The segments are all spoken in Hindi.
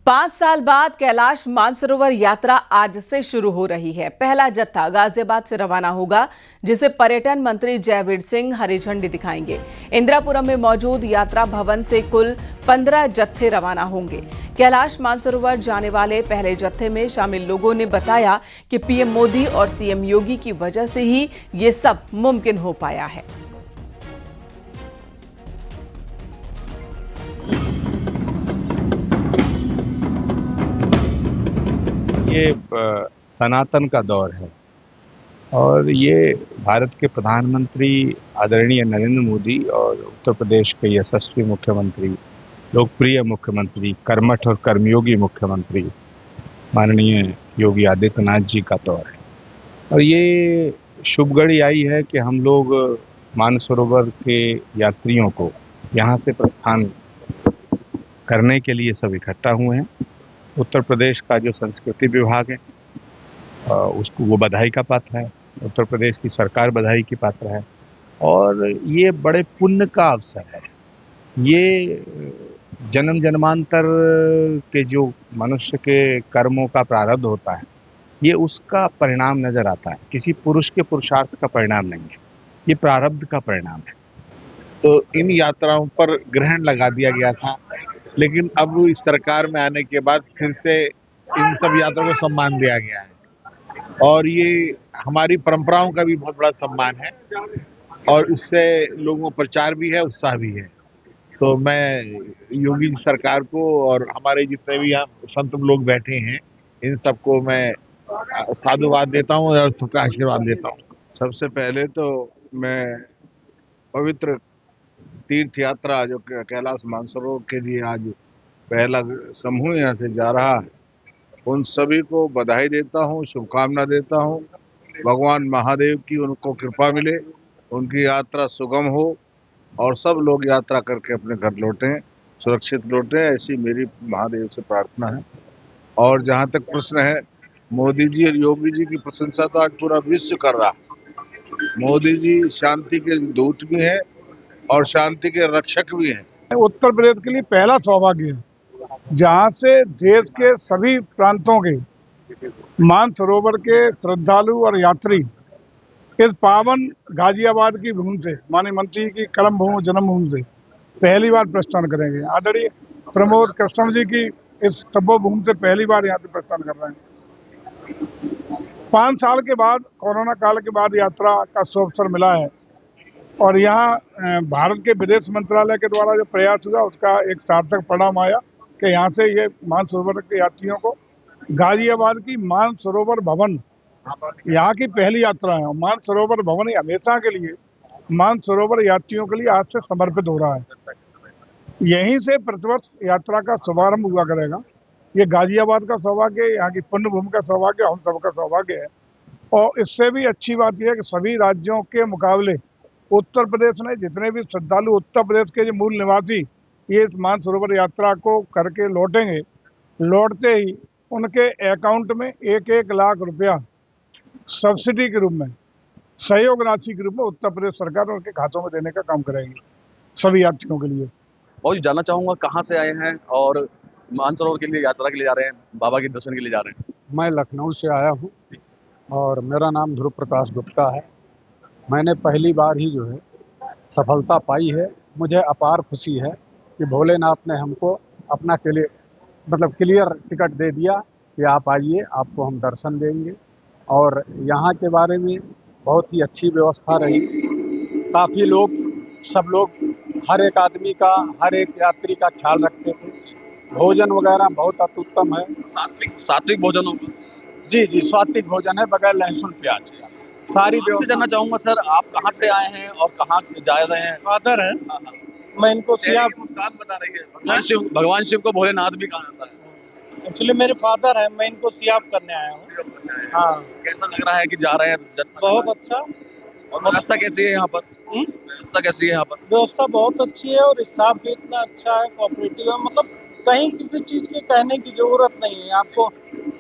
5 साल बाद कैलाश मानसरोवर यात्रा आज से शुरू हो रही है। पहला जत्था गाजियाबाद से रवाना होगा, जिसे पर्यटन मंत्री जयवीर सिंह हरी झंडी दिखाएंगे। इंदिरापुरम में मौजूद यात्रा भवन से कुल 15 जत्थे रवाना होंगे। कैलाश मानसरोवर जाने वाले पहले जत्थे में शामिल लोगों ने बताया कि पीएम मोदी और सीएम योगी की वजह से ही ये सब मुमकिन हो पाया है। ये सनातन का दौर है और ये भारत के प्रधानमंत्री आदरणीय नरेंद्र मोदी और उत्तर प्रदेश के यशस्वी मुख्यमंत्री, लोकप्रिय मुख्यमंत्री, कर्मठ और कर्मयोगी मुख्यमंत्री माननीय योगी आदित्यनाथ जी का दौर है। और ये शुभ घड़ी आई है कि हम लोग मानसरोवर के यात्रियों को यहाँ से प्रस्थान करने के लिए सब इकट्ठा हुए हैं। उत्तर प्रदेश का जो संस्कृति विभाग है उसको वो बधाई का पात्र है, उत्तर प्रदेश की सरकार बधाई की पात्र है और ये बड़े पुण्य का अवसर है। ये जन्म जन्मांतर के जो मनुष्य के कर्मों का प्रारब्ध होता है, ये उसका परिणाम नजर आता है। किसी पुरुष के पुरुषार्थ का परिणाम नहीं है, ये प्रारब्ध का परिणाम है। तो इन यात्राओं पर ग्रहण लगा दिया गया था, लेकिन अब इस सरकार में आने के बाद फिर से इन सब यात्राओं को सम्मान दिया गया है और ये हमारी परंपराओं का भी बहुत बड़ा सम्मान है और उससे लोगों को प्रचार भी है, उत्साह भी है। तो मैं योगी जी सरकार को और हमारे जितने भी यहाँ संत लोग बैठे हैं, इन सबको मैं साधुवाद देता हूँ और सबका आशीर्वाद देता हूँ। सबसे पहले तो मैं पवित्र तीर्थ यात्रा जो कैलाश मानसरोवर के लिए आज पहला समूह यहाँ से जा रहा है, उन सभी को बधाई देता हूँ, शुभकामना देता हूँ। भगवान महादेव की उनको कृपा मिले, उनकी यात्रा सुगम हो और सब लोग यात्रा करके अपने घर लौटें, सुरक्षित लौटें, ऐसी मेरी महादेव से प्रार्थना है। और जहाँ तक प्रश्न है मोदी जी और योगी जी की प्रशंसा तो आज पूरा विश्व कर रहा है। मोदी जी शांति के दूत भी हैं और शांति के रक्षक भी हैं। उत्तर प्रदेश के लिए पहला सौभाग्य है जहां से देश के सभी प्रांतों के मानसरोवर के श्रद्धालु और यात्री इस पावन गाजियाबाद की भूमि से, माननीय मंत्री की कर्म भूमि जन्मभूमि से पहली बार प्रस्थान करेंगे। आदरणीय प्रमोद कृष्ण जी की इस तपोभूमि से पहली बार यहाँ से प्रस्थान कर रहे हैं। 5 साल के बाद, कोरोना काल के बाद यात्रा का शुभ अवसर मिला है और यहाँ भारत के विदेश मंत्रालय के द्वारा जो प्रयास हुआ उसका एक सार्थक परिणाम आया कि यहाँ से ये मानसरोवर के यात्रियों को गाजियाबाद की मानसरोवर भवन यहाँ की पहली यात्रा है। मानसरोवर भवन ही हमेशा के लिए मानसरोवर यात्रियों के लिए आज से समर्पित हो रहा है। यहीं से प्रतिवर्ष यात्रा का शुभारंभ हुआ करेगा। ये गाजियाबाद का सौभाग्य, यहाँ की पुण्य भूमि का सौभाग्य, हम सबका सौभाग्य है। और इससे भी अच्छी बात यह है कि सभी राज्यों के मुकाबले उत्तर प्रदेश में जितने भी श्रद्धालु उत्तर प्रदेश के जो मूल निवासी ये इस मानसरोवर यात्रा को करके लौटेंगे, लौटते ही उनके अकाउंट में 1-1 लाख रुपया सब्सिडी के रूप में, सहयोग राशि के रूप में उत्तर प्रदेश सरकार उनके खातों में देने का काम करेगी सभी यात्रियों के लिए। और जानना चाहूंगा कहाँ से आए हैं और मानसरोवर के लिए यात्रा के लिए जा रहे हैं, बाबा के दर्शन के लिए जा रहे हैं? मैं लखनऊ से आया हूँ और मेरा नाम ध्रुव प्रकाश गुप्ता है। मैंने पहली बार ही जो है सफलता पाई है। मुझे अपार खुशी है कि भोलेनाथ ने हमको अपना क्लियर टिकट दे दिया कि आप आइए, आपको हम दर्शन देंगे। और यहाँ के बारे में बहुत ही अच्छी व्यवस्था रही। काफ़ी लोग, सब लोग, हर एक आदमी का, हर एक यात्री का ख्याल रखते थे। भोजन वगैरह बहुत अत्युत्तम है। सात्विक भोजन होगा? जी, सात्विक भोजन है बगैर लहसुन प्याज का। सारी आपसे जानना चाहूंगा सर, आप कहाँ से आए हैं और कहाँ जा रहे हैं? फादर है, मैं इनको मुस्कान बता रही है। भगवान शिव को भोलेनाथ भी कहा जाता है। एक्चुअली मेरे फादर है, मैं इनको सियाफ करने आया हूँ। हाँ, कैसा लग रहा है कि जा रहे हैं? बहुत अच्छा। और व्यवस्था कैसी है यहाँ पर? व्यवस्था कैसी है यहाँ पर? व्यवस्था बहुत अच्छी है और स्टाफ भी इतना अच्छा है, कोऑपरेटिव है। मतलब कहीं किसी चीज के कहने की जरूरत नहीं है आपको।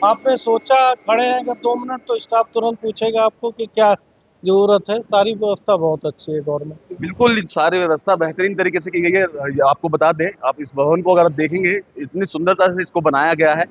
आपने सोचा, खड़े हैं अगर 2 मिनट तो स्टाफ तुरंत पूछेगा आपको कि क्या जरूरत है। सारी व्यवस्था बहुत अच्छी है गवर्नमेंट की। बिल्कुल सारी व्यवस्था बेहतरीन तरीके से की गई है। आपको बता दें, आप इस भवन को अगर आप देखेंगे, इतनी सुंदरता से इसको बनाया गया है।